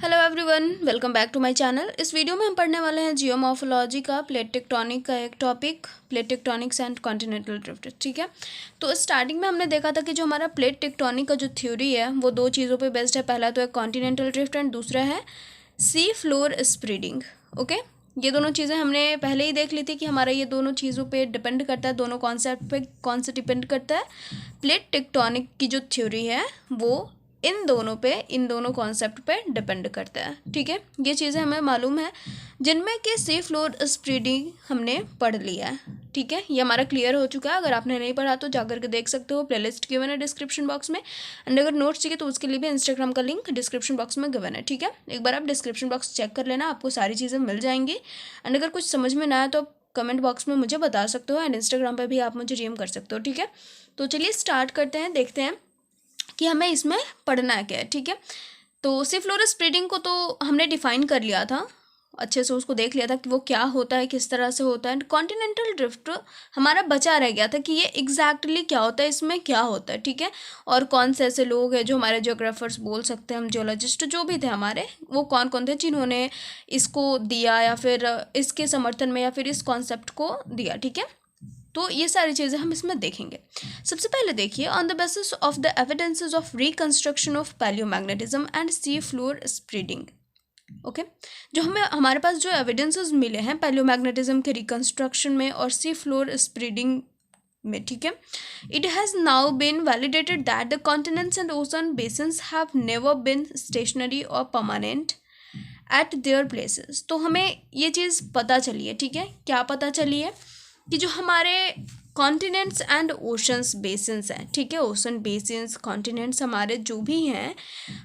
Hello everyone, welcome back to my channel. इस video में हम पढ़ने वाले हैं जियोमॉर्फोलॉजी का प्लेट टेक्टोनिक का एक topic, plate tectonics and continental drift. ठीक है, तो स्टार्टिंग में हमने देखा था कि जो हमारा प्लेट टेक्टोनिक का जो थ्योरी है वो दो चीज़ों पे बेस्ड है। पहला तो है कॉन्टिनेंटल ड्रिफ्ट एंड दूसरा है सी फ्लोर स्प्रेडिंग। ओके, ये दोनों चीज़ें हमने पहले ही देख ली थी कि हमारा ये दोनों चीज़ों पे डिपेंड करता है, दोनों कॉन्सेप्ट पे कौन से डिपेंड करता है। प्लेट टेक्टोनिक की जो थ्योरी है वो इन दोनों कॉन्सेप्ट पे डिपेंड करता है। ठीक है, ये चीज़ें हमें मालूम है, जिनमें कि सी फ्लोर स्प्रेडिंग हमने पढ़ लिया है। ठीक है, ये हमारा क्लियर हो चुका है। अगर आपने नहीं पढ़ा तो जाकर के देख सकते हो, प्लेलिस्ट गिवन है डिस्क्रिप्शन बॉक्स में। एंड अगर नोट्स चाहिए तो उसके लिए भी इंस्टाग्राम का लिंक डिस्क्रिप्शन बॉक्स में गिवन है। ठीक है, एक बार आप डिस्क्रिप्शन बॉक्स चेक कर लेना, आपको सारी चीज़ें मिल जाएंगी। एंड अगर कुछ समझ में ना आए तो आप कमेंट बॉक्स में मुझे बता सकते हो, एंड इंस्टाग्राम पर भी आप मुझे डीएम कर सकते हो। ठीक है, तो चलिए स्टार्ट करते हैं, देखते हैं कि हमें इसमें पढ़ना है क्या है। ठीक है, तो सी फ्लोर स्प्रेडिंग को तो हमने डिफाइन कर लिया था, अच्छे से उसको देख लिया था कि वो क्या होता है, किस तरह से होता है। कॉन्टिनेंटल ड्रिफ्ट हमारा बचा रह गया था कि ये एग्जैक्टली क्या होता है, इसमें क्या होता है। ठीक है, और कौन से ऐसे लोग हैं जो हमारे जियोग्राफर्स बोल सकते हैं, हम जियोलॉजिस्ट जो भी थे हमारे, वो कौन कौन थे जिन्होंने इसको दिया या फिर इसके समर्थन में या फिर इस कॉन्सेप्ट को दिया। ठीक है, तो ये सारी चीज़ें हम इसमें देखेंगे। सबसे पहले देखिए, on the basis of the evidences of reconstruction of palaeomagnetism and sea floor spreading. Okay, जो हमारे पास जो एविडेंसेस मिले हैं पैलियोमैग्नेटिज्म के रिकंस्ट्रक्शन में और सी फ्लोर स्प्रेडिंग में, ठीक है, it has now been validated that the continents and ocean basins have never been stationary और परमानेंट एट देयर प्लेसेस। तो हमें ये चीज़ पता चली है। ठीक है, क्या पता चली है कि जो हमारे कॉन्टिनेंट्स एंड ओशंस बेसिन्स हैं, ठीक है, ओशन बेसिन्स कॉन्टिनेंट्स हमारे जो भी हैं,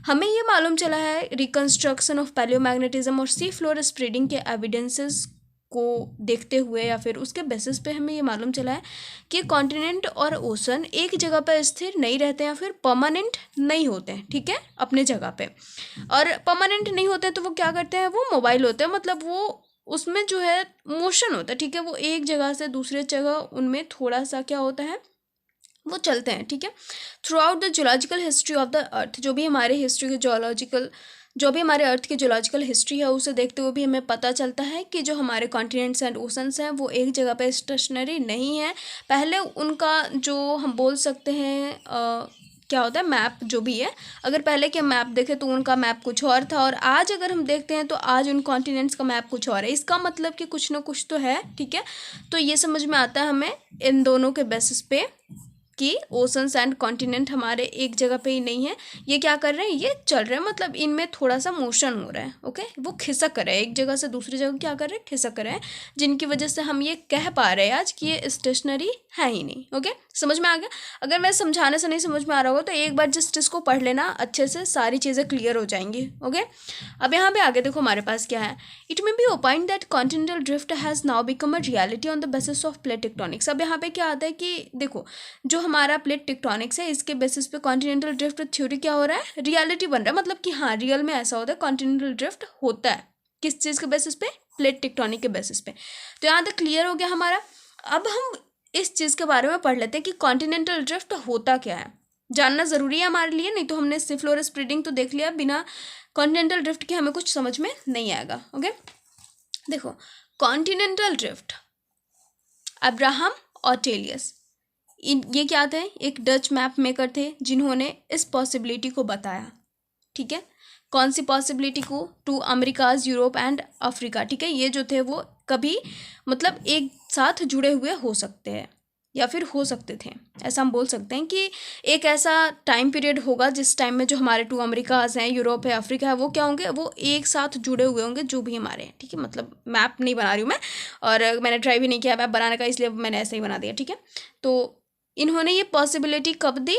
हमें ये मालूम चला है रिकंस्ट्रक्शन ऑफ पैलियोमैग्नेटिज्म और सी फ्लोर स्प्रेडिंग के एविडेंसेस को देखते हुए या फिर उसके बेसिस पे हमें ये मालूम चला है कि कॉन्टिनेंट और ओशन एक जगह पर स्थिर नहीं रहते हैं, फिर परमानेंट नहीं होते हैं। ठीक है, अपने जगह पे, और परमानेंट नहीं होते हैं तो वो क्या करते हैं, वो मोबाइल होते हैं, मतलब वो उसमें जो है मोशन होता है। ठीक है, वो एक जगह से दूसरे जगह उनमें थोड़ा सा क्या होता है, वो चलते हैं। ठीक है, through out the geological history of the अर्थ, जो भी हमारे हिस्ट्री के जो भी हमारे अर्थ की जियोलॉजिकल हिस्ट्री है उसे देखते हुए भी हमें पता चलता है कि जो हमारे कॉन्टिनेंट्स एंड ओशंस हैं वो एक जगह पे स्टेशनरी नहीं है। पहले उनका जो हम बोल सकते हैं क्या होता है, मैप जो भी है, अगर पहले के मैप देखें तो उनका मैप कुछ और था, और आज अगर हम देखते हैं तो आज उन कॉन्टिनेंट्स का मैप कुछ और है। इसका मतलब कि कुछ ना कुछ तो है। ठीक है, तो ये समझ में आता है हमें इन दोनों के बेसिस पे कि ओशंस एंड कॉन्टिनेंट हमारे एक जगह पे ही नहीं है, ये क्या कर रहे हैं, ये चल रहे हैं, मतलब इनमें थोड़ा सा मोशन हो रहा है। ओके, वो खिसक रहे हैं, एक जगह से दूसरी जगह क्या कर रहे हैं, खिसक रहे हैं, जिनकी वजह से हम ये कह पा रहे हैं आज कि ये स्टेशनरी है ही नहीं। ओके, समझ में आ गया? अगर मैं समझाने से नहीं समझ में आ रहा होगा तो एक बार जस्ट इसको पढ़ लेना, अच्छे से सारी चीज़ें क्लियर हो जाएंगी। ओके, अब यहाँ पे आगे देखो हमारे पास क्या है। It may be ओपाइंड that continental drift has now become a reality on the basis of plate tectonics. अब यहाँ पे क्या आता है कि देखो, जो हमारा प्लेट टेक्टोनिक्स है इसके बेसिस पे कॉन्टिनेंटल ड्रिफ्ट थ्योरी क्या हो रहा है, रियलिटी बन रहा है, मतलब कि हाँ रियल में ऐसा होता है, कॉन्टिनेंटल ड्रिफ्ट होता है। किस चीज़ के बेसिस पे, प्लेट टेक्टोनिक के बेसिस पे। तो यहाँ तक क्लियर हो गया हमारा। अब हम इस चीज़ के बारे में पढ़ लेते हैं कि कॉन्टिनेंटल ड्रिफ्ट होता क्या है, जानना ज़रूरी है हमारे लिए, नहीं तो हमने सी फ्लोर स्प्रेडिंग तो देख लिया, बिना कॉन्टिनेंटल ड्रिफ्ट के हमें कुछ समझ में नहीं आएगा। ओके, देखो कॉन्टिनेंटल ड्रिफ्ट, अब्राहम ऑर्टेलियस, ये क्या थे, एक डच मैप मेकर थे जिन्होंने इस पॉसिबिलिटी को बताया। ठीक है, कौन सी पॉसिबिलिटी को, two Americas, Europe and Africa. ठीक है, ये जो थे वो कभी मतलब एक साथ जुड़े हुए हो सकते हैं या फिर हो सकते थे, ऐसा हम बोल सकते हैं कि एक ऐसा टाइम पीरियड होगा जिस टाइम में जो हमारे टू अमेरिकाज हैं, यूरोप है, अफ्रीका है, वो क्या होंगे, वो एक साथ जुड़े हुए होंगे जो भी हमारे हैं। ठीक है, मतलब मैप नहीं बना रही हूँ मैं, और मैंने ट्राई भी नहीं किया मैप बनाने का, इसलिए मैंने ऐसे ही बना दिया। ठीक है, तो इन्होंने ये पॉसिबिलिटी कब दी,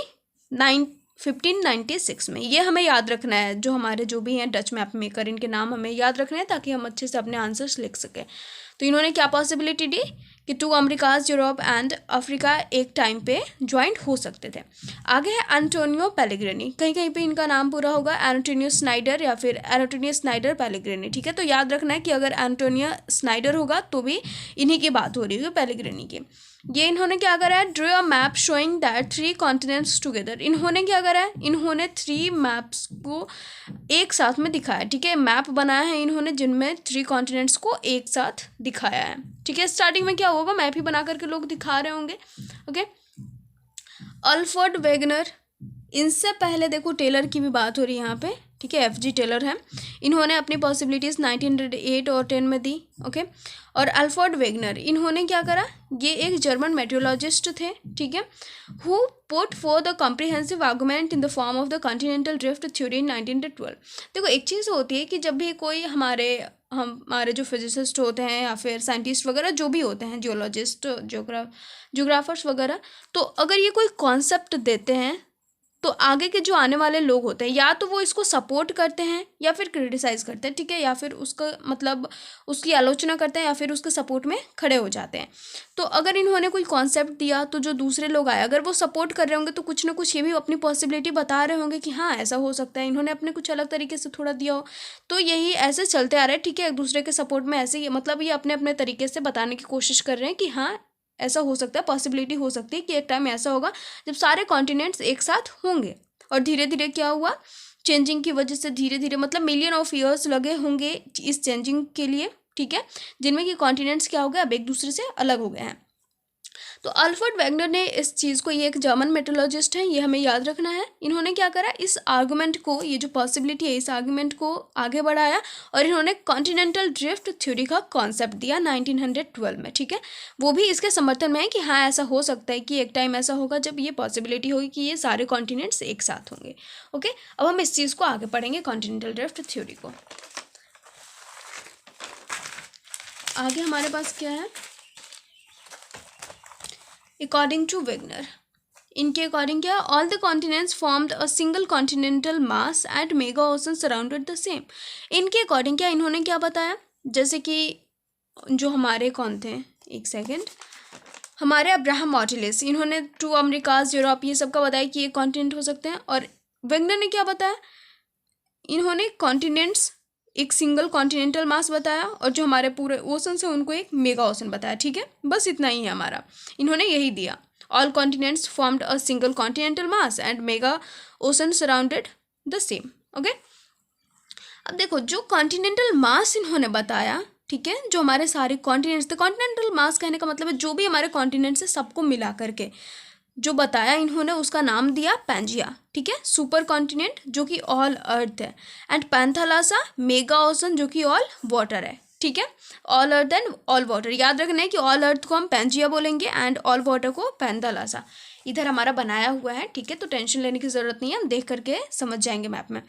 1596 में। ये हमें याद रखना है, जो हमारे जो भी हैं डच मैप मेकर, इनके नाम हमें याद रखने हैं ताकि हम अच्छे से अपने आंसर्स लिख सकें। तो इन्होंने क्या पॉसिबिलिटी दी कि 2 अमेरिकाज, यूरोप एंड अफ्रीका एक टाइम पे ज्वाइंट हो सकते थे। आगे है एंटोनियो पेलेग्रिनी, कहीं कहीं पे इनका नाम पूरा होगा एंटोनियो स्नाइडर या फिर एंटोनियो स्नाइडर पेलेग्रिनी, ठीक है। तो याद रखना है कि अगर एंटोनियो स्नाइडर होगा तो भी इन्हीं की बात हो रही होगी, पेलेग्रिनी की। ये इन्होंने क्या करा है, draw a map showing that 3 continents together. इन्होंने क्या करा है, इन्होंने 3 मैप्स को एक साथ में दिखाया, ठीक है। मैप बनाया है इन्होंने जिनमें 3 कॉन्टिनेंट्स को एक साथ दिखाया है, ठीक है। स्टार्टिंग में क्या होगा, मैप ही बना करके लोग दिखा रहे होंगे, ओके। अल्फ्रेड वेगनर, इनसे पहले देखो टेलर की भी बात हो रही है यहाँ पे, ठीक है। FG टेलर है, इन्होंने अपनी पॉसिबिलिटीज़ 1908 और 10 में दी, ओके। और अल्फ्रेड वेगनर, इन्होंने क्या करा, ये एक जर्मन मेट्रोलॉजिस्ट थे, ठीक है, who put for the comprehensive argument in the form of the continental drift theory in 1912। देखो एक चीज़ होती है कि जब भी कोई हमारे जो फिजिसिस्ट होते हैं या फिर साइंटिस्ट वगैरह जो भी होते हैं, जियोलॉजिस्ट, जियोग्राफर्स वगैरह, तो अगर ये कोई कॉन्सेप्ट देते हैं तो आगे के जो आने वाले लोग होते हैं या तो वो इसको सपोर्ट करते हैं या फिर क्रिटिसाइज़ करते हैं, ठीक है, या फिर उसका मतलब उसकी आलोचना करते हैं या फिर उसके सपोर्ट में खड़े हो जाते हैं। तो अगर इन्होंने कोई कॉन्सेप्ट दिया तो जो दूसरे लोग आए अगर वो सपोर्ट कर रहे होंगे तो कुछ ना कुछ ये भी अपनी पॉसिबिलिटी बता रहे होंगे कि हाँ ऐसा हो सकता है, इन्होंने अपने कुछ अलग तरीके से थोड़ा दिया हो। तो यही ऐसे चलते आ रहा है, ठीक है, एक दूसरे के सपोर्ट में ऐसे ही, मतलब ये अपने अपने तरीके से बताने की कोशिश कर रहे हैं कि हाँ ऐसा हो सकता है, पॉसिबिलिटी हो सकती है कि एक टाइम ऐसा होगा जब सारे कॉन्टिनेंट्स एक साथ होंगे। और धीरे धीरे क्या हुआ, चेंजिंग की वजह से धीरे धीरे मतलब मिलियन ऑफ ईयर्स लगे होंगे इस चेंजिंग के लिए, ठीक है, जिनमें कि कॉन्टिनेंट्स क्या हो गए, अब एक दूसरे से अलग हो गए हैं। तो अल्फ्रेड वेगनर ने इस चीज़ को, ये एक जर्मन मेट्रोलॉजिस्ट हैं, ये हमें याद रखना है, इन्होंने क्या करा, इस आर्गूमेंट को, ये जो पॉसिबिलिटी है इस आर्गूमेंट को आगे बढ़ाया और इन्होंने कॉन्टिनेंटल ड्रिफ्ट थ्योरी का कॉन्सेप्ट दिया 1912 में, ठीक है। वो भी इसके समर्थन में है कि हाँ ऐसा हो सकता है कि एक टाइम ऐसा होगा जब ये पॉसिबिलिटी होगी कि ये सारे कॉन्टिनेंट्स एक साथ होंगे, ओके। अब हम इस चीज़ को आगे पढ़ेंगे, कॉन्टिनेंटल ड्रिफ्ट थ्योरी को। आगे हमारे पास क्या है, अकॉर्डिंग टू वेगनर, इनके अकॉर्डिंग क्या, all the continents formed a single continental mass and mega ocean surrounded the same. इनके अकॉर्डिंग क्या, इन्होंने क्या बताया, जैसे कि जो हमारे कौन थे, एक सेकेंड, हमारे अब्राहम मॉर्टिलिस, इन्होंने 2 अमेरिकाज, यूरोप, ये सब का बताया कि ये कॉन्टिनेंट हो सकते हैं। और वेगनर ने क्या बताया, इन्होंने कॉन्टिनेंट्स एक सिंगल कॉन्टिनेंटल मास बताया और जो हमारे पूरे ओशन से उनको एक मेगा ओशन बताया, ठीक है, बस इतना ही है हमारा, इन्होंने यही दिया, all continents formed a single continental mass and mega ocean surrounded the same, okay. अब देखो जो कॉन्टिनेंटल मास इन्होंने बताया, ठीक है, जो हमारे सारे कॉन्टिनेंट्स थे, कॉन्टिनेंटल मास कहने का मतलब है जो भी हमारे कॉन्टिनेंट्स है सबको मिला करके जो बताया इन्होंने, उसका नाम दिया पैंजिया, ठीक है, सुपर कॉन्टिनेंट जो कि ऑल अर्थ है, एंड पैंथालासा मेगा ओशन जो कि ऑल वाटर है, ठीक है, all earth and all water. याद रखना है कि ऑल अर्थ को हम पैंजिया बोलेंगे एंड ऑल वाटर को पैंथालासा। इधर हमारा बनाया हुआ है, ठीक है, तो टेंशन लेने की जरूरत नहीं है, हम देख करके समझ जाएंगे मैप में।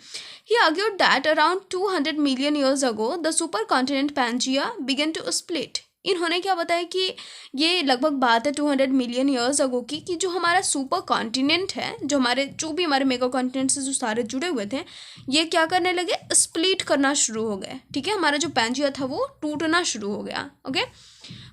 He argued that around 200 million years ago the super continent Pangaea began to split. इन्होंने क्या बताया कि ये लगभग बात है 200 मिलियन ईयर्स अगो की, कि जो हमारा सुपर कॉन्टिनेंट है, जो भी हमारे मेगा कॉन्टिनेंट से जो सारे जुड़े हुए थे, ये क्या करने लगे, स्प्लिट करना शुरू हो गए, ठीक है, हमारा जो पैंजिया था वो टूटना शुरू हो गया, okay.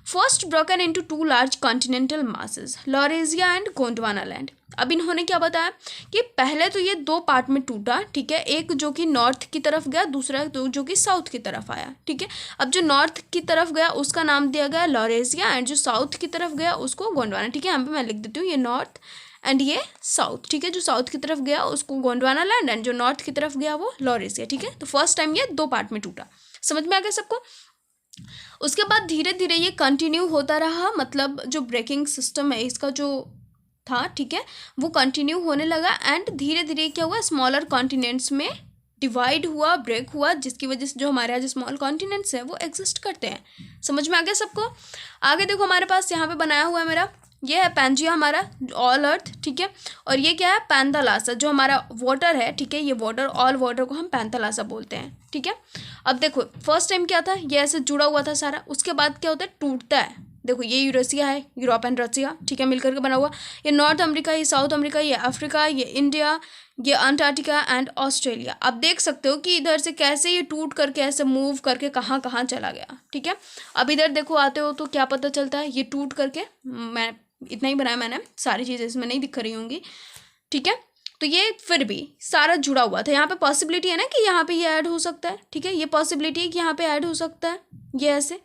First broken into 2 large continental masses, Laurasia and Gondwana land. अब इन्होंने क्या बताया कि पहले तो ये 2 पार्ट में टूटा, ठीक है, एक जो कि नॉर्थ की तरफ गया, दूसरा जो कि साउथ की तरफ आया, ठीक है। अब जो नॉर्थ की तरफ गया उसका नाम दिया गया लॉरेशिया एंड जो साउथ की तरफ गया उसको गोंडवाना, ठीक है, यहाँ पे मैं लिख देती हूँ ये नॉर्थ एंड ये साउथ, ठीक है, जो साउथ की तरफ गया उसको गोंडवाना लैंड एंड जो नॉर्थ की तरफ गया वो लॉरेशिया, ठीक है। तो फर्स्ट टाइम ये 2 पार्ट में टूटा, समझ में आ गया सबको। उसके बाद धीरे धीरे ये कंटिन्यू होता रहा, मतलब जो ब्रेकिंग सिस्टम है इसका जो था, ठीक है, वो कंटिन्यू होने लगा एंड धीरे धीरे क्या हुआ, स्मॉलर कॉन्टिनेंट्स में डिवाइड हुआ, ब्रेक हुआ, जिसकी वजह से जो हमारे यहाँ जो स्मॉल कॉन्टिनेंट्स है वो एग्जिस्ट करते हैं। समझ में आ गया सबको। आगे देखो हमारे पास यहाँ पे बनाया हुआ है मेरा, ये है पैंजिया हमारा ऑल अर्थ, ठीक है, और ये क्या है पैंथालासा जो हमारा वाटर है, ठीक है, ये वाटर ऑल वाटर को हम पैंथालासा बोलते हैं, ठीक है। अब देखो फर्स्ट टाइम क्या था, ये ऐसे जुड़ा हुआ था सारा, उसके बाद क्या होता है, टूटता है, देखो ये यूरेशिया है, यूरोप एंड रसिया, ठीक है, मिलकर के बना हुआ। ये नॉर्थ अमेरिका, ये साउथ अमेरिका, ये अफ्रीका, ये इंडिया, ये अंटार्कटिका एंड ऑस्ट्रेलिया। आप देख सकते हो कि इधर से कैसे ये टूट करके ऐसे मूव करके कहाँ कहाँ चला गया, ठीक है। अब इधर देखो आते हो तो क्या पता चलता है, ये टूट करके, मैं इतना ही बनाया मैंने, सारी चीज़ें इसमें नहीं दिख रही होंगी, ठीक है। तो ये फिर भी सारा जुड़ा हुआ था। यहाँ पे पॉसिबिलिटी है ना कि यहाँ पे ये ऐड हो सकता है, ठीक है, ये पॉसिबिलिटी है कि यहाँ पे ऐड हो सकता है, ये ऐसे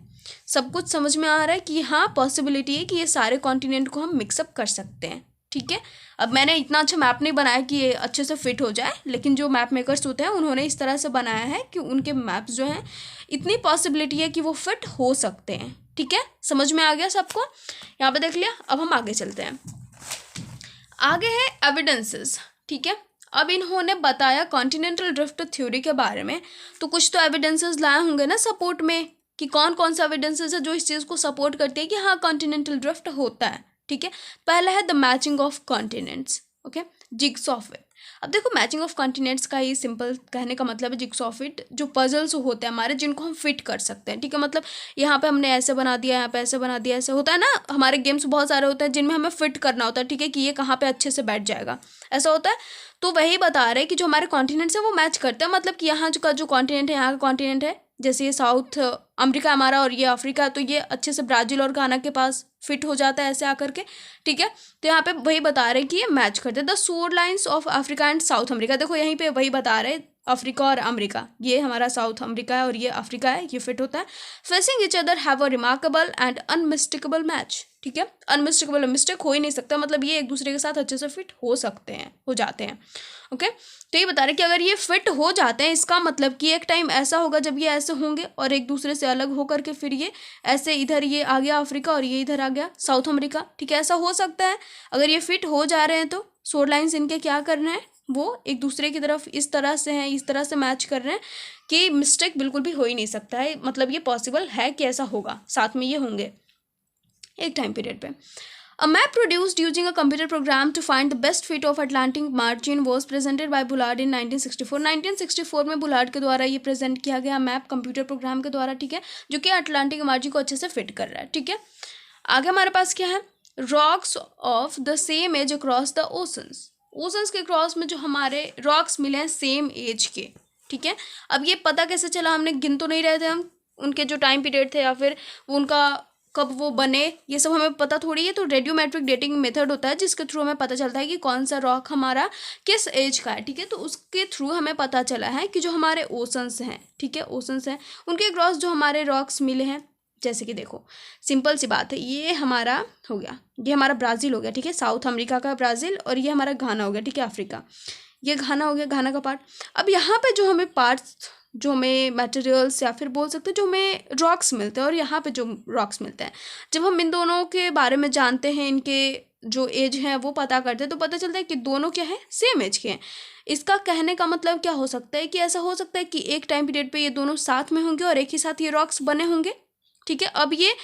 सब कुछ समझ में आ रहा है कि हाँ पॉसिबिलिटी है कि ये सारे कॉन्टिनेंट को हम मिक्सअप कर सकते हैं, ठीक है। अब मैंने इतना अच्छा मैप नहीं बनाया कि ये अच्छे से फिट हो जाए, लेकिन जो मैप मेकर्स होते हैं उन्होंने इस तरह से बनाया है कि उनके मैप्स जो हैं इतनी पॉसिबिलिटी है कि वो फिट हो सकते हैं, ठीक है। समझ में आ गया सबको, यहाँ पे देख लिया। अब हम आगे चलते हैं, आगे है एविडेंसेस, ठीक है। अब इन्होंने बताया कॉन्टिनेंटल ड्रिफ्ट थ्योरी के बारे में, तो कुछ तो एविडेंसेस लाए होंगे ना सपोर्ट में, कि कौन कौन सा एविडेंसेस है जो इस चीज़ को सपोर्ट करते हैं कि हाँ कॉन्टिनेंटल ड्रिफ्ट होता है, ठीक है। पहला है the matching of continents, okay, jigsaw fit. अब देखो मैचिंग ऑफ कॉन्टिनेंट्स का ये सिंपल कहने का मतलब है जिग्सॉ फिट, जो पजल्स होते हैं हमारे जिनको हम फिट कर सकते हैं, ठीक है। मतलब यहाँ पे हमने ऐसे बना दिया, यहाँ पे ऐसे बना दिया, ऐसे होता है ना, हमारे गेम्स बहुत सारे होते हैं जिनमें हमें फिट करना होता है, ठीक है, कि ये कहाँ पे अच्छे से बैठ जाएगा, ऐसा होता है। तो वही बता रहे हैं कि जो हमारे कॉन्टिनेंट्स हैं वो मैच करते हैं, मतलब कि यहाँ का जो कॉन्टिनेंट है, यहाँ का कॉन्टिनेंट है, जैसे ये साउथ अमेरिका हमारा और ये अफ्रीका, तो ये अच्छे से ब्राज़ील और घाना के पास फिट हो जाता है ऐसे आकर के, ठीक है। तो यहाँ पे वही बता रहे हैं कि ये मैच करते हैं। The shore lines of Africa and south America, देखो यहीं पे वही बता रहे हैं, अफ्रीका और अमेरिका, ये हमारा साउथ अमेरिका है और ये अफ्रीका है, ये फिट होता है। Facing each other have a remarkable and unmistakable match, ठीक है। अनमिस्टेकेबल, मिस्टेक हो ही नहीं सकता, मतलब ये एक दूसरे के साथ अच्छे से फिट हो सकते हैं, हो जाते हैं, ओके। तो ये बता रहे कि अगर ये फिट हो जाते हैं, इसका मतलब कि एक टाइम ऐसा होगा जब ये ऐसे होंगे और एक दूसरे से अलग होकर के फिर ये ऐसे, इधर ये आ गया अफ्रीका और ये इधर आ गया साउथ अमेरिका, ठीक है, ऐसा हो सकता है। अगर ये फिट हो जा रहे हैं तो शोर लाइन्स इनके क्या करना है, वो एक दूसरे की तरफ इस तरह से हैं, इस तरह से मैच कर रहे हैं कि मिस्टेक बिल्कुल भी हो ही नहीं सकता है, मतलब ये पॉसिबल है कि ऐसा होगा, साथ में ये होंगे एक टाइम पीरियड पे। A map produced using a computer program to find the best fit of Atlantic margin was presented by Bullard in 1964. 1964 में बुलार्ड के द्वारा ये प्रेजेंट किया गया मैप कंप्यूटर प्रोग्राम के द्वारा, ठीक है, जो कि अटलांटिक मार्जिन को अच्छे से फिट कर रहा है, ठीक है। आगे हमारे पास क्या है, rocks of the same age across the oceans, oceans के क्रॉस में जो हमारे रॉक्स मिले हैं सेम एज के, ठीक है। अब ये पता कैसे चला, हमने गिन तो नहीं रहे थे हम उनके जो टाइम पीरियड थे या फिर उनका कब वो बने, ये सब हमें पता थोड़ी है। तो रेडियोमेट्रिक डेटिंग मेथड होता है जिसके थ्रू हमें पता चलता है कि कौन सा रॉक हमारा किस एज का है, ठीक है। तो उसके थ्रू हमें पता चला है कि जो हमारे ओशंस हैं, ठीक है, ओशंस हैं उनके क्रॉस जो हमारे रॉक्स मिले हैं, जैसे कि देखो सिंपल सी बात है, ये हमारा हो गया, ये हमारा ब्राज़ील हो गया, ठीक है, साउथ अमेरिका का ब्राज़ील, और ये हमारा घाना हो गया, ठीक है, अफ्रीका, ये घाना हो गया, घाना का पार्ट। अब यहाँ पे जो हमें पार्ट्स, जो हमें मटेरियल्स या फिर बोल सकते हैं जो हमें रॉक्स मिलते हैं और यहाँ पे जो रॉक्स मिलते हैं, जब हम इन दोनों के बारे में जानते हैं, इनके जो एज हैं वो पता करते हैं, तो पता चलता है कि दोनों क्या है, सेम एज के हैं। इसका कहने का मतलब क्या हो सकता है कि ऐसा हो सकता है कि एक टाइम पीरियड पे ये दोनों साथ में होंगे और एक ही साथ ये रॉक्स बने होंगे, ठीक है। अब ये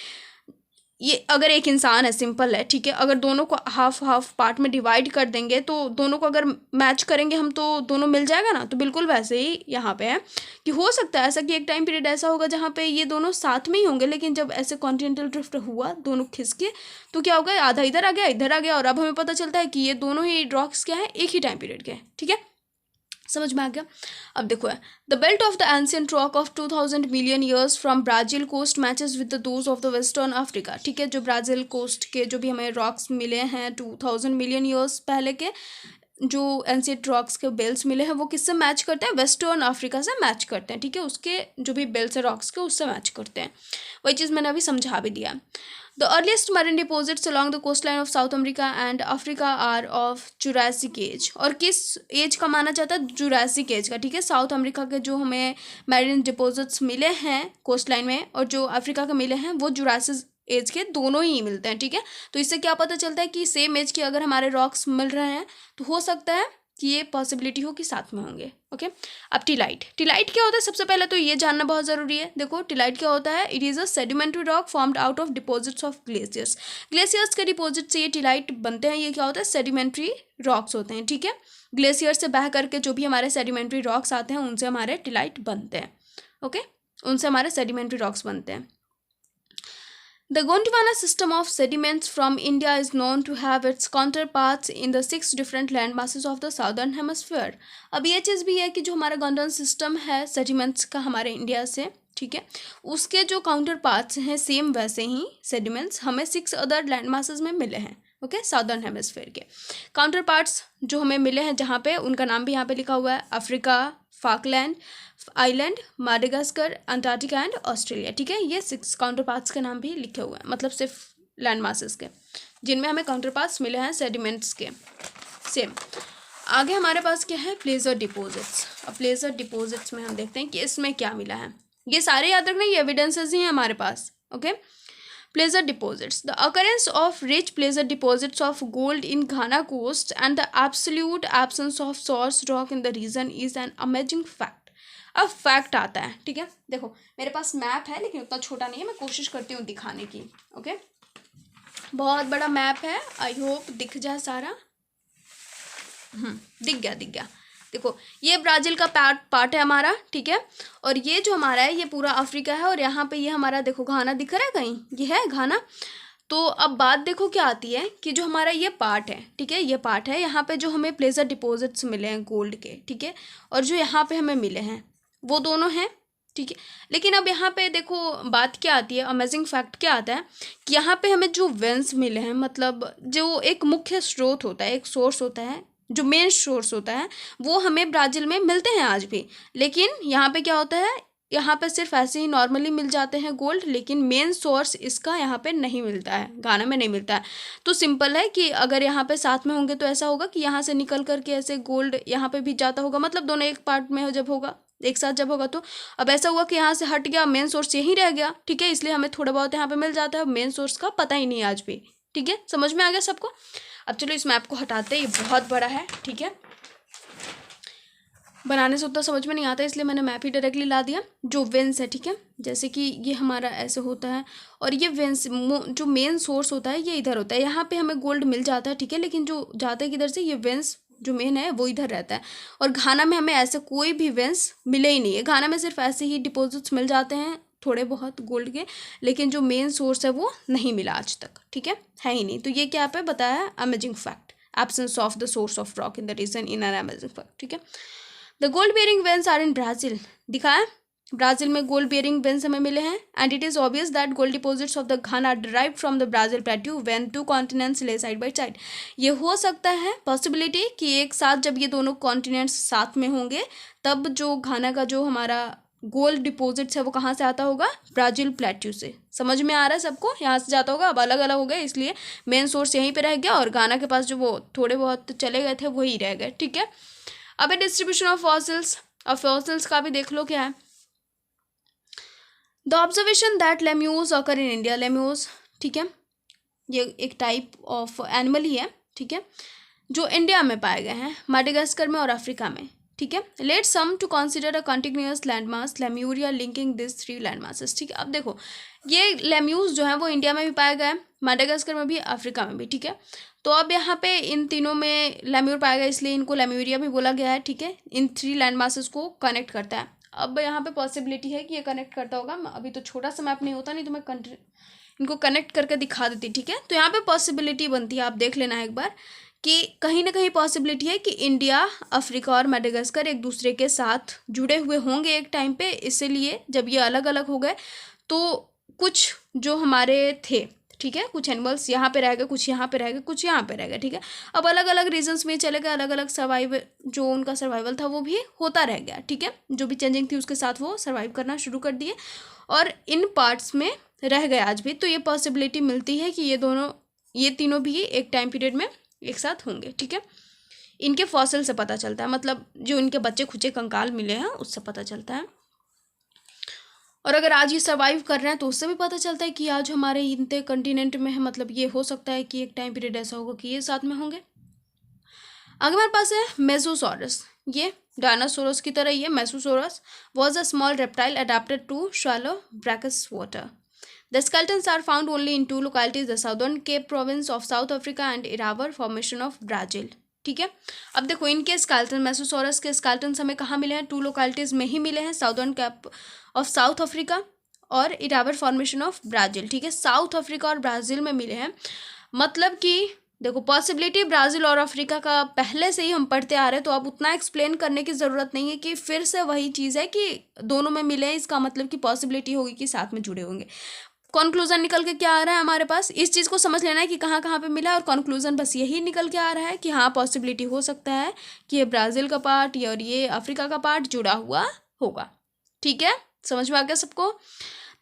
अगर एक इंसान है, सिंपल है, ठीक है, अगर दोनों को हाफ हाफ पार्ट में डिवाइड कर देंगे तो दोनों को अगर मैच करेंगे हम तो दोनों मिल जाएगा ना। तो बिल्कुल वैसे ही यहाँ पे है कि हो सकता है ऐसा कि एक टाइम पीरियड ऐसा होगा जहाँ पे ये दोनों साथ में ही होंगे, लेकिन जब ऐसे कॉन्टिनेंटल ड्रिफ्ट हुआ दोनों खिसके तो क्या होगा, आधा इधर आ गया इधर आ गया, और अब हमें पता चलता है कि ये दोनों ही रॉक्स क्या है, एक ही टाइम पीरियड के, ठीक है, समझ में आ गया। अब देखो है the belt of the ancient rock of 2000 million years from Brazil coast matches with those of the western Africa, ठीक है। जो ब्राज़ील कोस्ट के जो भी हमें रॉक्स मिले हैं 2000 मिलियन ईयर्स पहले के, जो एंशिएंट रॉक्स के बेल्स मिले हैं वो किससे मैच करते हैं, वेस्टर्न अफ्रीका से मैच करते हैं, ठीक है, उसके जो भी बेल्स है रॉक्स के उससे मैच करते हैं। वही चीज़ मैंने अभी समझा भी दिया। The earliest marine deposits along the coastline of South America and Africa are of Jurassic age, और किस एज का माना जाता है, जुरासिक एज का, ठीक है। साउथ अमेरिका के जो हमें मैरिन डिपोजिट्स मिले हैं कोस्ट लाइन में और जो अफ्रीका के मिले हैं वो जुरासिक एज के दोनों ही मिलते हैं, ठीक है। तो इससे क्या पता चलता है कि सेम एज के अगर हमारे रॉक्स मिल रहे हैं तो हो सकता है कि ये पॉसिबिलिटी हो कि साथ में होंगे, ओके। अब टिलाइट, टिलाइट क्या होता है, सबसे पहले तो ये जानना बहुत ज़रूरी है। देखो टिलाइट क्या होता है, it is a sedimentary rock formed out of deposits of glaciers, glaciers के डिपॉजिट से ये टिलाइट बनते हैं। ये क्या होता है, सेडिमेंट्री रॉक्स होते हैं, ठीक है। ग्लेशियर से बह करके जो भी हमारे सेडिमेंट्री रॉक्स आते हैं उनसे हमारे टिलाइट बनते हैं, ओके, उनसे हमारे सेडिमेंट्री रॉक्स बनते हैं। The Gondwana system of sediments from India is known to have its counterparts in the 6 different land masses of the southern hemisphere. अब ये चीज़ भी है कि जो हमारा गोंडवाना सिस्टम है सेडिमेंट्स का हमारे इंडिया से, ठीक है, उसके जो काउंटर पार्ट्स हैं सेम वैसे ही सेडिमेंट्स हमें 6 अदर लैंड मासेस में मिले हैं. ओके, साउदर्न हेमिस्फीयर के काउंटर पार्ट्स जो हमें मिले हैं जहाँ पे उनका नाम भी यहाँ पे लिखा हुआ है, Africa, Falkland island, Madagascar, Antarctica and Australia. ठीक है, ये 6 काउंटर पार्ट्स के नाम भी लिखे हुए हैं, मतलब सिर्फ लैंड मासेस के जिनमें हमें काउंटर पार्ट्स मिले हैं सेडिमेंट्स के सेम. आगे हमारे पास क्या है, प्लेजर डिपोजिट्स. अब प्लेजर डिपोजिट्स में हम देखते हैं कि इसमें क्या मिला है. ये सारे याद रखना, ये एविडेंसेस ही हैं हमारे पास. Okay, placer deposits. The occurrence of rich placer deposits of gold in Ghana coast and the absolute absence of source rock in the region is an amazing fact. अब फैक्ट आता है, ठीक है, देखो मेरे पास मैप है लेकिन उतना छोटा नहीं है, मैं कोशिश करती हूँ दिखाने की. ओके, बहुत बड़ा मैप है, आई होप दिख जाए सारा. दिख गया. देखो ये ब्राज़ील का पार्ट है हमारा, ठीक है, और ये जो हमारा है ये पूरा अफ्रीका है, और यहाँ पे ये हमारा देखो घाना दिख रहा है कहीं, ये है घाना. तो अब बात देखो क्या आती है कि जो हमारा ये पार्ट है, ठीक है, ये पार्ट है, यहाँ पे जो हमें प्लेजर डिपॉजिट्स मिले हैं गोल्ड के, ठीक है, और जो यहाँ पे हमें मिले हैं वो दोनों हैं, ठीक है. लेकिन अब यहाँ पे देखो बात क्या आती है, अमेजिंग फैक्ट क्या आता है कि यहाँ पे हमें जो वेंस मिले हैं, मतलब जो एक मुख्य स्रोत होता है, एक सोर्स होता है, जो मेन सोर्स होता है, वो हमें ब्राज़ील में मिलते हैं आज भी. लेकिन यहाँ पे क्या होता है, यहाँ पे सिर्फ ऐसे ही नॉर्मली मिल जाते हैं गोल्ड, लेकिन मेन सोर्स इसका यहाँ पे नहीं मिलता है, घाना में नहीं मिलता है. तो सिंपल है कि अगर यहाँ पे साथ में होंगे तो ऐसा होगा कि यहाँ से निकल करके ऐसे गोल्ड यहाँ पे भी जाता होगा, मतलब दोनों एक पार्ट में जब होगा, एक साथ जब होगा. तो अब ऐसा हुआ कि यहाँ से हट गया, मेन सोर्स यहीं रह गया, ठीक है, इसलिए हमें थोड़ा बहुत यहाँ पे मिल जाता है, मेन सोर्स का पता ही नहीं आज भी. ठीक है, समझ में आ गया सबको. अब चलो इस मैप को हटाते हैं, ये बहुत बड़ा है, ठीक है, बनाने से उतना समझ में नहीं आता, इसलिए मैंने मैप ही डायरेक्टली ला दिया. जो वेंस है, ठीक है, जैसे कि ये हमारा ऐसे होता है, और ये वेंस जो मेन सोर्स होता है ये इधर होता है, यहाँ पे हमें गोल्ड मिल जाता है, ठीक है, लेकिन जो जाता है किधर से, ये वेंस जो मेन है वो इधर रहता है. और घाना में हमें ऐसे कोई भी वेंस मिले ही नहीं है, घाना में सिर्फ ऐसे ही डिपॉजिट्स मिल जाते हैं थोड़े बहुत गोल्ड के, लेकिन जो मेन सोर्स है वो नहीं मिला आज तक, ठीक है ही नहीं. तो ये क्या पे बताया है, amazing fact, absence of the source of rock in the region in an amazing fact. ठीक है, the gold bearing veins are in Brazil. दिखाया, ब्राज़ील में गोल्ड बेयरिंग वेंस हमें मिले हैं, and it is obvious that gold deposits of the Ghana are derived from the Brazil plateau when two continents lay side by side. ये हो सकता है possibility कि एक साथ जब ये दोनों कॉन्टिनेंट्स साथ में होंगे तब जो घाना का जो हमारा गोल्ड डिपॉजिट्स है वो कहाँ से आता होगा, ब्राज़ील प्लेट्यू से. समझ में आ रहा है सबको, यहाँ से जाता होगा. अब अलग अलग हो गए इसलिए मेन सोर्स यहीं पे रह गया, और घाना के पास जो वो थोड़े बहुत चले गए थे वही रह गए. ठीक है, अब डिस्ट्रीब्यूशन ऑफ फॉसिल्स. अब फॉसिल्स का भी देख लो क्या है. The observation that lemurs occur in India. Lemurs, ठीक है, ये एक टाइप ऑफ एनिमल ही है, ठीक है, जो इंडिया में पाए गए हैं, माडेगास्कर में और अफ्रीका में. ठीक है, led some to consider a continuous landmass Lemuria linking this 3 land masses. ठीक है, अब देखो ये लेम्यूज जो है वो इंडिया में भी पाए गए, माडेगास्कर में भी, अफ्रीका में भी. ठीक है, तो अब यहाँ पे इन तीनों में लेम्यूर पाया गया इसलिए इनको लेम्यूरिया भी बोला गया है. ठीक है, इन 3 लैंड मासेस को कनेक्ट करता है. अब यहाँ पे पॉसिबिलिटी है कि ये कनेक्ट करता होगा, अभी तो छोटा सा मैप नहीं होता, नहीं तो मैं इनको कनेक्ट करके दिखा देती. ठीक है, तो यहाँ पे पॉसिबिलिटी बनती है, आप देख लेना है एक बार, कि कहीं ना कहीं पॉसिबिलिटी है कि इंडिया, अफ्रीका और माडेगास्कर एक दूसरे के साथ जुड़े हुए होंगे एक टाइम पे. इसीलिए जब ये अलग अलग हो गए तो कुछ जो हमारे थे, ठीक है, कुछ एनिमल्स यहाँ पे रह गए, कुछ यहाँ पे रह गए, कुछ यहाँ पे रह गए. ठीक है, अब अलग अलग रीजन्स में चले गए, अलग अलग सर्वाइवल, जो उनका सर्वाइवल था वो भी होता रह गया. ठीक है, जो भी चेंजिंग थी उसके साथ वो सर्वाइव करना शुरू कर दिए और इन पार्ट्स में रह गए आज भी. तो ये पॉसिबिलिटी मिलती है कि ये तीनों भी एक टाइम पीरियड में एक साथ होंगे. ठीक है, इनके फॉसिल से पता चलता है, मतलब जो इनके बच्चे खुचे कंकाल मिले हैं उससे पता चलता है. और अगर आज ये सर्वाइव कर रहे हैं तो उससे भी पता चलता है कि आज हमारे इनते कंटिनेंट में है, मतलब ये हो सकता है कि एक टाइम पीरियड ऐसा होगा कि ये साथ में होंगे. आगे हमारे पास है मेसोसॉरस. ये डायनासोरस की तरह ही है. Mesosaurus was a small reptile adapted to shallow brackish water. The skeletons are found only in 2 localities, the southern Cape province of South Africa and Iravar formation of Brazil. ठीक है, अब देखो इनके स्केलेटन, मेसोसॉरस के स्केलेटन्स हमें कहाँ मिले हैं, 2 लोकेलिटीज़ में ही मिले हैं, southern cap of south Africa और इरावर फॉर्मेशन ऑफ ब्राज़ील, ठीक है, साउथ अफ्रीका और ब्राज़ील में मिले हैं। मतलब कि देखो पॉसिबिलिटी ब्राज़ील और अफ्रीका का पहले से ही हम पढ़ते आ रहे हैं, तो अब उतना एक्सप्लेन करने की ज़रूरत नहीं है कि फिर से वही चीज़ है कि दोनों में मिले हैं, इसका मतलब कि पॉसिबिलिटी होगी कि साथ में जुड़े होंगे। कॉन्क्लूज़न निकल के क्या आ रहा है हमारे पास, इस चीज़ को समझ लेना है कि कहाँ कहाँ पे मिला है, और कॉन्क्लूज़न बस यही निकल के आ रहा है कि हाँ पॉसिबिलिटी हो सकता है कि ये ब्राज़ील का पार्ट और ये अफ्रीका का पार्ट जुड़ा हुआ होगा। ठीक है, समझ में आ गया सबको।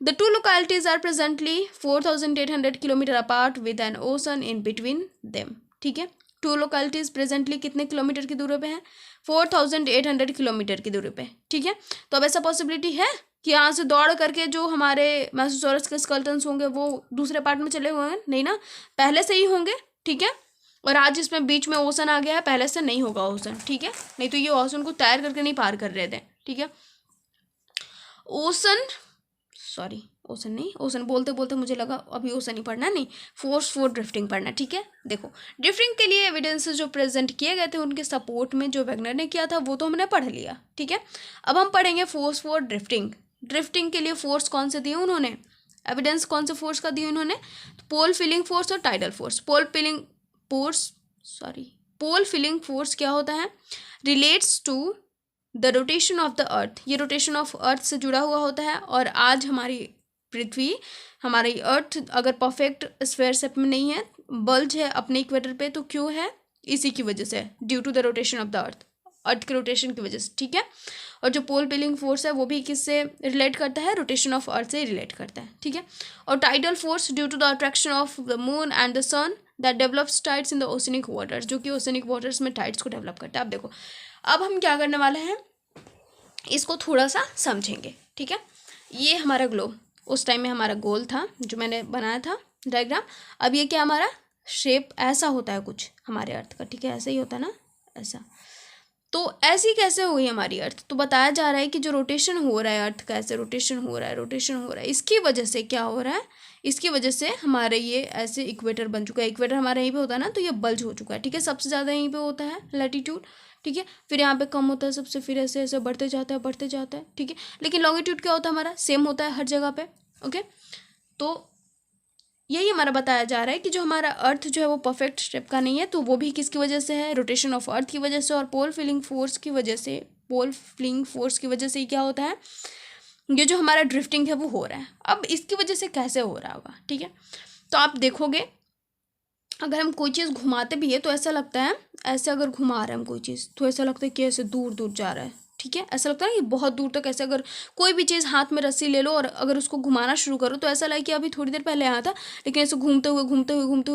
The two localities are presently 4,800 kilometre apart with N ocean in between them, ठीक है। टू लोकेलिटीज़ प्रेजेंटली कितने किलोमीटर की दूरी पे हैं, 4,800 किलोमीटर की दूरी पे, ठीक है। तो अब ऐसा पॉसिबिलिटी है कि यहाँ से दौड़ करके जो हमारे मैसोसॉरस के स्केलेटन्स होंगे वो दूसरे पार्ट में चले हुए हैं, नहीं ना, पहले से ही होंगे, ठीक है। और आज इसमें बीच में ओशन आ गया है, पहले से नहीं होगा ओशन, ठीक है, नहीं तो ये ओशन को तैर करके नहीं पार कर रहे थे, ठीक है। ओशन, सॉरी ओशन नहीं, ओशन बोलते बोलते मुझे लगा अभी ओशन ही पढ़ना, नहीं, फोर्स फॉर ड्रिफ्टिंग पढ़ना, ठीक है। देखो ड्रिफ्टिंग के लिए एविडेंसेस जो प्रेजेंट किए गए थे उनके सपोर्ट में जो वेगनर ने किया था वो तो हमने पढ़ लिया, ठीक है। अब हम पढ़ेंगे फोर्स फॉर ड्रिफ्टिंग। ड्रिफ्टिंग के लिए फोर्स कौन से दिए उन्होंने, एविडेंस कौन से फोर्स का दिए उन्होंने, तो पोल फिलिंग फोर्स और tidal force. Pole fleeing force क्या होता है, relates to the rotation of the earth, ये रोटेशन ऑफ अर्थ से जुड़ा हुआ होता है। और आज हमारी पृथ्वी, हमारी अर्थ अगर परफेक्ट स्फेयर शेप में नहीं है, बल्ज है अपने इक्वेटर पे, तो क्यों है, इसी की वजह से, due to the rotation of the earth के रोटेशन की वजह से, ठीक है। और जो पोल पिलिंग फोर्स है वो भी किससे रिलेट करता है, रोटेशन ऑफ अर्थ से रिलेट करता है, ठीक है। और tidal force due to the attraction of the moon and the sun that develops tides in the oceanic waters, जो कि ओशनिक वाटर्स में टाइड्स को डेवलप करता है। अब देखो, अब हम क्या करने वाले हैं, इसको थोड़ा सा समझेंगे, ठीक है। ये हमारा ग्लोब उस टाइम में हमारा गोल था जो मैंने बनाया था डायग्राम। अब ये क्या, हमारा शेप ऐसा होता है कुछ हमारे अर्थ का, ठीक है, ऐसे ही होता है ना, ऐसा। तो ऐसी कैसे हुई हमारी अर्थ, तो बताया जा रहा है कि जो रोटेशन हो रहा है अर्थ का, ऐसे रोटेशन हो रहा है, इसकी वजह से क्या हो रहा है, इसकी वजह से हमारे ये ऐसे इक्वेटर बन चुका है। इक्वेटर हमारे यहीं पे होता है ना, तो ये बल्ज हो चुका है, ठीक है। सबसे ज़्यादा यहीं पे होता है लैटिट्यूड, ठीक है, फिर यहाँ पे कम होता है सबसे, फिर ऐसे ऐसे बढ़ते जाता है, ठीक है। लेकिन लॉन्गिट्यूड क्या होता है हमारा, सेम होता है हर जगह पे, ओके। तो यही हमारा बताया जा रहा है कि जो हमारा अर्थ जो है वो परफेक्ट शेप का नहीं है, तो वो भी किसकी वजह से है, रोटेशन ऑफ अर्थ की वजह से और पोल फिलिंग फोर्स की वजह से ही क्या होता है, ये जो हमारा ड्रिफ्टिंग है वो हो रहा है। अब इसकी वजह से कैसे हो रहा होगा, ठीक है। तो आप देखोगे अगर हम कोई चीज़ घुमाते भी है तो ऐसा लगता है, ऐसे अगर घुमा रहे हैं हम कोई चीज़ तो ऐसा लगता है कि ऐसे दूर दूर जा रहा है, ठीक है, ऐसा लगता है कि बहुत दूर तक, ऐसे अगर कोई भी चीज़ हाथ में रस्सी ले लो और अगर उसको घुमाना शुरू करो तो ऐसा लगे कि अभी थोड़ी देर पहले आया था, लेकिन ऐसे घूमते हुए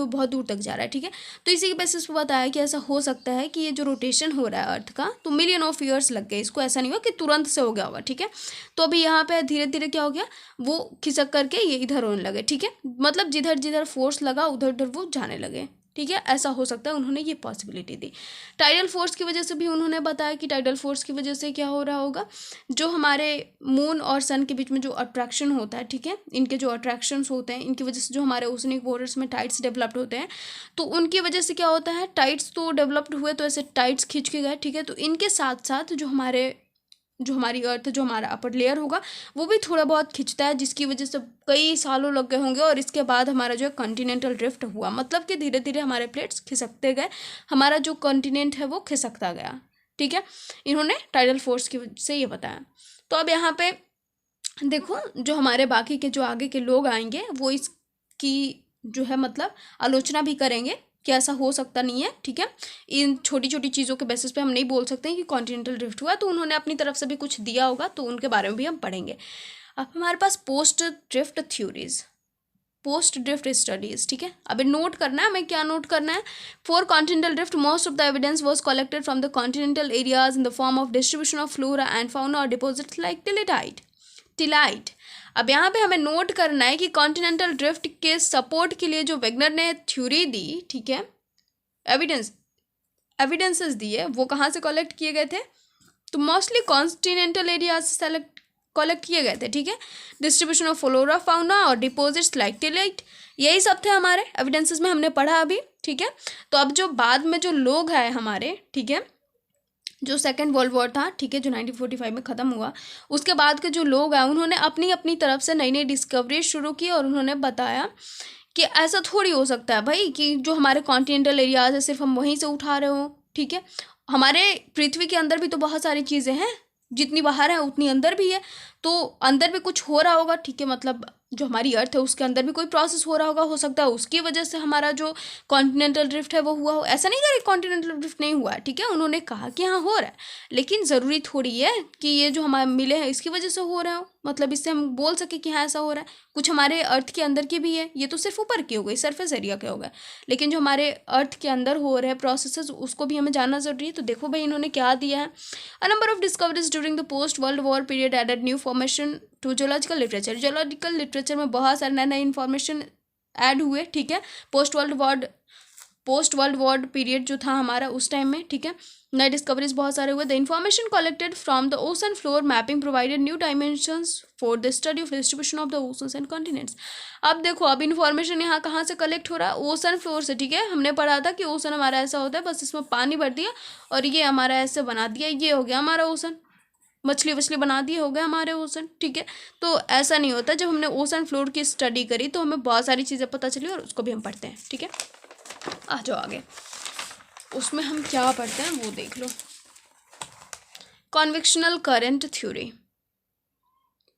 बहुत दूर तक जा रहा है, ठीक है। तो इसी के बेसिस पर बताया कि ऐसा हो सकता है कि ये जो रोटेशन हो रहा है अर्थ का, तो मिलियन ऑफ ईयर्स लग गए इसको, ऐसा नहीं हुआ कि तुरंत से हो गया होगा, ठीक है। तो अभी यहाँ पे धीरे धीरे क्या हो गया, वो खिसक करके ये इधर होने लगे, ठीक है, मतलब जिधर जिधर फोर्स लगा उधर उधर वो जाने लगे, ठीक है। ऐसा हो सकता है, उन्होंने ये पॉसिबिलिटी दी। टाइडल फोर्स की वजह से भी उन्होंने बताया कि टाइडल फोर्स की वजह से क्या हो रहा होगा, जो हमारे मून और सन के बीच में जो अट्रैक्शन होता है, ठीक है, इनके जो अट्रैक्शंस होते हैं, इनकी वजह से जो हमारे ओशनिक वाटर्स में टाइड्स डेवलप्ड होते हैं, तो उनकी वजह से क्या होता है, टाइड्स तो डेवलप्ड हुए तो ऐसे टाइड्स खींच के गए, ठीक है। तो इनके साथ साथ जो हमारी अर्थ, जो हमारा अपर लेयर होगा वो भी थोड़ा बहुत खिंचता है, जिसकी वजह से कई सालों लग गए होंगे और इसके बाद हमारा जो है कॉन्टिनेंटल ड्रिफ्ट हुआ, मतलब कि धीरे धीरे हमारे प्लेट्स खिसकते गए, हमारा जो कॉन्टिनेंट है वो खिसकता गया, ठीक है। इन्होंने टाइडल फोर्स की वजह से ये बताया। तो अब यहाँ पे देखो, जो हमारे बाकी के जो आगे के लोग आएंगे वो इसकी जो है मतलब आलोचना भी करेंगे कि ऐसा हो सकता नहीं है, ठीक है। इन छोटी छोटी चीज़ों के बेसिस पे हम नहीं बोल सकते हैं कि कॉन्टिनेंटल ड्रिफ्ट हुआ, तो उन्होंने अपनी तरफ से भी कुछ दिया होगा, तो उनके बारे में भी हम पढ़ेंगे। अब हमारे पास post drift theories, post drift studies, ठीक है। अब नोट करना है, हमें क्या नोट करना है, for continental drift most of the evidence was collected from the continental areas in the form of distribution of flora and fauna और डिपॉजिट्स लाइक टिलाइट। अब यहाँ पे हमें नोट करना है कि कॉन्टिनेंटल ड्रिफ्ट के सपोर्ट के लिए जो वेगनर ने थ्योरी दी, ठीक है, एविडेंसेस दिए, वो कहाँ से कलेक्ट किए गए थे, तो मोस्टली कॉन्टिनेंटल एरिया से कलेक्ट किए गए थे, ठीक है। डिस्ट्रीब्यूशन ऑफ फ्लोरा फाउना और डिपॉजिट्स लाइक टिलाइट, यही सब थे हमारे एविडेंसेस में, हमने पढ़ा अभी, ठीक है। तो अब जो बाद में जो लोग आए हमारे, ठीक है, जो सेकेंड वर्ल्ड वॉर था, ठीक है, जो 1945 में ख़त्म हुआ, उसके बाद के जो लोग हैं उन्होंने अपनी अपनी तरफ से नई नई डिस्कवरी शुरू की और उन्होंने बताया कि ऐसा थोड़ी हो सकता है भाई कि जो हमारे कॉन्टिनेंटल एरियाज है सिर्फ हम वहीं से उठा रहे हो, ठीक है। हमारे पृथ्वी के अंदर भी तो बहुत सारी चीज़ें हैं, जितनी बाहर है उतनी अंदर भी है, तो अंदर भी कुछ हो रहा होगा, ठीक है। मतलब जो हमारी अर्थ है उसके अंदर भी कोई प्रोसेस हो रहा होगा, हो सकता है उसकी वजह से हमारा जो कॉन्टिनेंटल ड्रिफ्ट है वो हुआ हो। ऐसा नहीं कह रही कॉन्टिनेंटल ड्रिफ्ट नहीं हुआ है, ठीक है, उन्होंने कहा कि हाँ हो रहा है, लेकिन ज़रूरी थोड़ी है कि ये जो हमारे मिले हैं इसकी वजह से हो रहा हो, मतलब इससे हम बोल सके कि हाँ ऐसा हो रहा है। कुछ हमारे अर्थ के अंदर की भी है, ये तो सिर्फ ऊपर की हो गई, सरफेस एरिया के हो गए, लेकिन जो हमारे अर्थ के अंदर हो रहे हैं प्रोसेसेस उसको भी हमें जानना ज़रूरी है। तो देखो भाई इन्होंने क्या दिया है, a number of discoveries during the post world war period added new formation to geological literature. Geological literature में बहुत सारे नए नए इन्फॉर्मेशन ऐड हुए, ठीक है, पोस्ट वर्ल्ड वॉर पीरियड जो था हमारा उस टाइम में, ठीक है, नए डिस्कवरीज बहुत सारे हुए। The information collected from the ocean floor mapping provided new dimensions for the study of distribution of the oceans and continents. अब देखो, अब इन्फॉर्मेशन यहाँ कहाँ से कलेक्ट हो रहा है, ओशन फ्लोर से, ठीक है। हमने पढ़ा था कि ओशन हमारा ऐसा होता है, बस इसमें पानी भर दिया और ये हमारा ऐसे बना दिया, ये हो गया हमारा ओशन, मछली वछली बना दी, हो गया हमारे ओशन, ठीक है। तो ऐसा नहीं होता, जब हमने ओशन फ्लोर की स्टडी करी तो हमें बहुत सारी चीज़ें पता चली और उसको भी हम पढ़ते हैं, ठीक है। आ जाओ आगे, उसमें हम क्या पढ़ते हैं वो देख लो। Convectional current theory,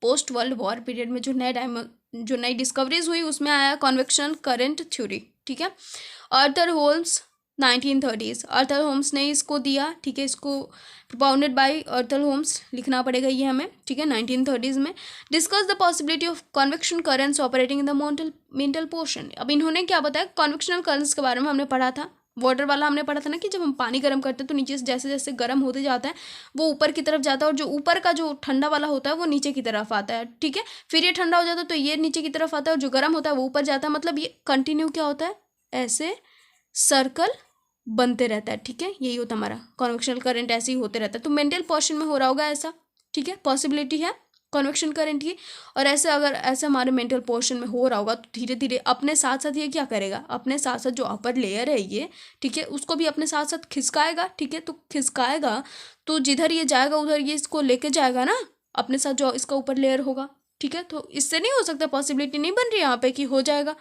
post world war period में जो नई डिस्कवरीज हुई उसमें आया कॉन्वेक्शनल करंट थ्योरी, ठीक है। Arthur Holmes 1930s, Arthur Holmes ने इसको दिया, ठीक है, इसको प्रोपाउंडेड बाय आर्थर होम्स लिखना पड़ेगा ये हमें, ठीक है, 1930s में। Discuss the possibility of convection currents operating in the mantle portion. अब इन्होंने क्या बताया, कॉन्वेक्शनल करंट्स के बारे में हमने पढ़ा था, वाटर वाला हमने पढ़ा था ना, कि जब हम पानी गर्म करते हैं तो नीचे से जैसे जैसे गर्म होते जाता है वो ऊपर की तरफ जाता है, और जो ऊपर का जो ठंडा वाला होता है वो नीचे की तरफ आता है, ठीक है। फिर ये ठंडा हो जाता है तो ये नीचे की तरफ आता है, और जो गर्म होता है वो ऊपर जाता है, मतलब ये कंटिन्यू क्या होता है, ऐसे सर्कल बनते रहता है, ठीक है। यही होता है हमारा कॉन्वेक्शनल करंट, ऐसे ही होते रहता है। तो मेंटल पोर्शन में हो रहा होगा ऐसा, ठीक है, पॉसिबिलिटी है कॉन्वेक्शन करंट की। और ऐसे अगर ऐसे हमारे मेंटल पोर्शन में हो रहा होगा तो धीरे धीरे अपने साथ साथ ये क्या करेगा, अपने साथ साथ जो अपर लेयर है ये, ठीक है, उसको भी अपने साथ साथ खिसकाएगा, ठीक है। तो खिसकाएगा तो जिधर ये जाएगा उधर ये इसको लेके जाएगा ना अपने साथ, जो इसका ऊपर लेयर होगा, ठीक है। तो इससे नहीं हो सकता, पॉसिबिलिटी नहीं बन रही यहाँ पे कि हो जाएगा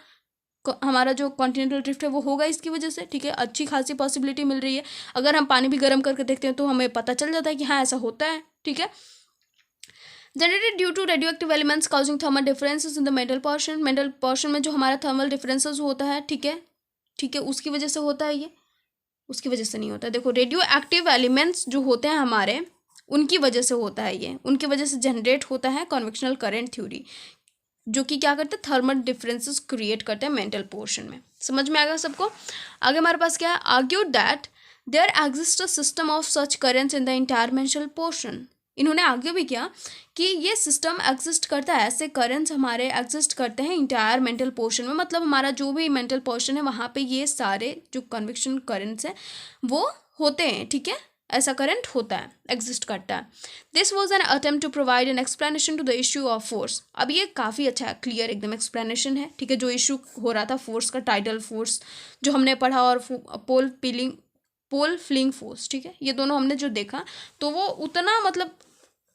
हमारा जो कॉन्टिनेंटल ड्रिफ्ट है वो होगा इसकी वजह से, ठीक है। अच्छी खासी पॉसिबिलिटी मिल रही है, अगर हम पानी भी गर्म करके देखते हैं तो हमें पता चल जाता है कि हाँ ऐसा होता है, ठीक है। Generated due to radioactive elements causing thermal differences in the mantle portion में जो हमारा थर्मल डिफरेंसेस होता है, ठीक है, ठीक है, उसकी वजह से होता है ये, उसकी वजह से नहीं होता है। देखो, रेडियो एक्टिव एलिमेंट्स जो होते हैं हमारे, उनकी वजह से होता है ये, उनकी वजह से जनरेट होता है कॉन्वेक्शनल करंट थ्योरी, जो कि क्या करते हैं, थर्मल डिफरेंसेस क्रिएट करते हैं मेंटल पोर्शन में। समझ में आएगा सबको। आगे हमारे पास क्या है, argue that there exist a system of such currents in the entire mantle portion. इन्होंने आगे भी किया कि ये सिस्टम एग्जिस्ट करता है, ऐसे करेंट्स हमारे एग्जिस्ट करते हैं इंटायर मेंटल पोर्शन में, मतलब हमारा जो भी मेंटल पोर्शन है वहाँ पे ये सारे जो कन्विक्शन करेंट्स हैं वो होते हैं, ठीक है, ऐसा करंट होता है, एग्जिस्ट करता है। This was an attempt to provide an explanation to the issue of force. अब ये काफ़ी अच्छा क्लियर एकदम एक्सप्लेनेशन है, ठीक है, जो इशू हो रहा था फोर्स का, टाइडल फोर्स जो हमने पढ़ा, और पोल फ्लिंग फोर्स, ठीक है, ये दोनों हमने जो देखा तो वो उतना मतलब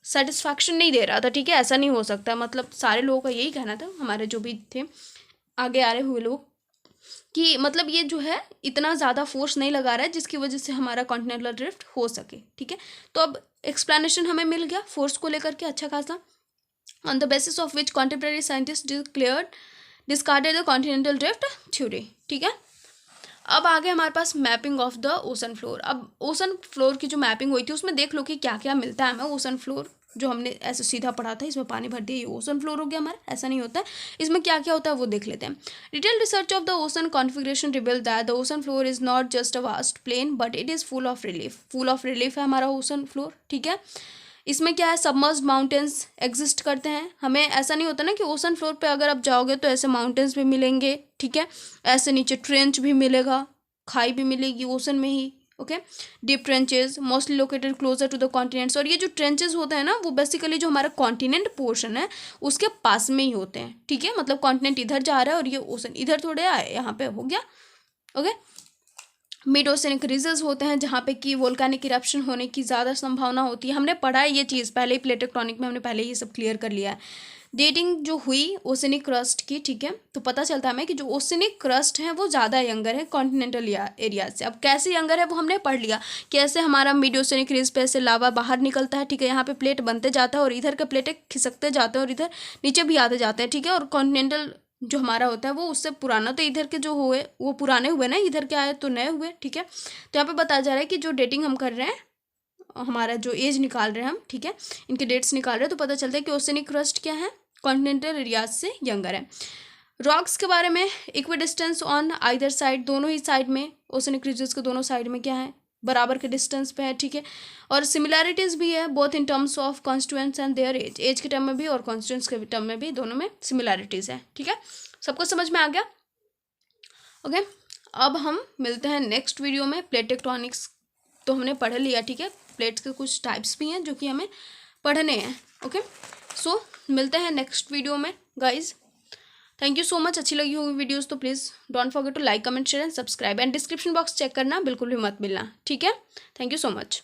सेटिस्फैक्शन नहीं दे रहा था, ठीक है। ऐसा नहीं हो सकता, मतलब सारे लोगों का यही कहना था, हमारे जो भी थे आगे आ रहे हुए लोग, कि मतलब ये जो है इतना ज़्यादा फोर्स नहीं लगा रहा है जिसकी वजह से हमारा कॉन्टिनेंटल ड्रिफ्ट हो सके, ठीक है। तो अब एक्सप्लेनेशन हमें मिल गया फोर्स को लेकर के अच्छा खासा, on the basis of which contemporary scientist discarded the continental drift theory, ठीक है। अब आगे हमारे पास mapping of the ocean floor. अब ओशन फ्लोर की जो मैपिंग हुई थी उसमें देख लो कि क्या क्या मिलता है हमें। ओशन फ्लोर जो हमने ऐसे सीधा पढ़ा था, इसमें पानी भर दिया ये ओशन फ्लोर हो गया हमारा, ऐसा नहीं होता है। इसमें क्या क्या होता है वो देख लेते हैं। Detail research of the ocean configuration revealed that the ocean floor is not just a vast plain but it is full of relief है हमारा ओशन फ्लोर, ठीक है। इसमें क्या है, सबमर्ज्ड माउंटेन्स एग्जिस्ट करते हैं। हमें ऐसा नहीं होता ना कि ओशन फ्लोर पे अगर आप जाओगे तो ऐसे माउंटेन्स भी मिलेंगे, ठीक है, ऐसे नीचे ट्रेंच भी मिलेगा, खाई भी मिलेगी ओशन में ही, okay. Deep trenches mostly located closer to the continents, और ये जो ट्रेंचेस होते हैं ना वो बेसिकली जो हमारा कॉन्टिनेंट पोर्शन है उसके पास में ही होते हैं, ठीक है। मतलब कॉन्टिनेंट इधर जा रहा है और ये ओशन इधर थोड़े आए, यहाँ पे हो गया, ओके। मिड ओशनिक रीजन्स होते हैं जहाँ पे कि वोल्केनिक इरप्शन होने की ज़्यादा संभावना होती है। हमने पढ़ा है ये चीज़ पहले ही, प्लेट टेक्टोनिक में हमने पहले ही सब क्लियर कर लिया है। डेटिंग जो हुई ओशनिक क्रस्ट की, ठीक है, तो पता चलता है हमें कि जो ओशनिक क्रस्ट है वो ज़्यादा यंगर है कॉन्टिनेंटल एरिया से। अब कैसे यंगर है वो हमने पढ़ लिया, कैसे हमारा मिड ओशनिक रीज पे से लावा बाहर निकलता है, ठीक है, यहाँ पे प्लेट बनते जाता है और इधर के प्लेटें खिसकते जाते हैं और इधर नीचे भी आते जाते हैं, ठीक है। और कॉन्टिनेंटल जो हमारा होता है वो उससे पुराना, तो इधर के जो हुए वो पुराने हुए ना, इधर के आए तो नए हुए, ठीक है। तो यहाँ पे बताया जा रहा है कि जो डेटिंग हम कर रहे हैं, हमारा जो एज निकाल रहे हैं हम, ठीक है, इनके डेट्स निकाल रहे हैं, तो पता चलता है कि ओशनिक क्रस्ट क्या है, कॉन्टिनेंटल एरियाज से यंगर है। रॉक्स के बारे में, equi distance on either side, दोनों ही साइड में ओशनिक रिजेस के दोनों साइड में क्या है, बराबर के डिस्टेंस पे है, ठीक है। और सिमिलैरिटीज़ भी है both in terms of constituents and their age के टर्म में भी और कॉन्स्टिट्यूएंट्स के टर्म में भी, दोनों में सिमिलैरिटीज़ है, ठीक है। सबको समझ में आ गया? ओके, अब हम मिलते हैं नेक्स्ट वीडियो में। प्लेट टेक्टोनिक्स तो हमने पढ़ लिया, ठीक है, प्लेट्स के कुछ टाइप्स भी हैं जो कि हमें पढ़ने हैं। ओके, सो मिलते हैं नेक्स्ट वीडियो में guys. Thank you so much. अच्छी लगी होगी वीडियोस तो please don't forget to like, comment, share and subscribe, and description box check करना बिल्कुल भी मत मिलना, ठीक है। Thank you so much.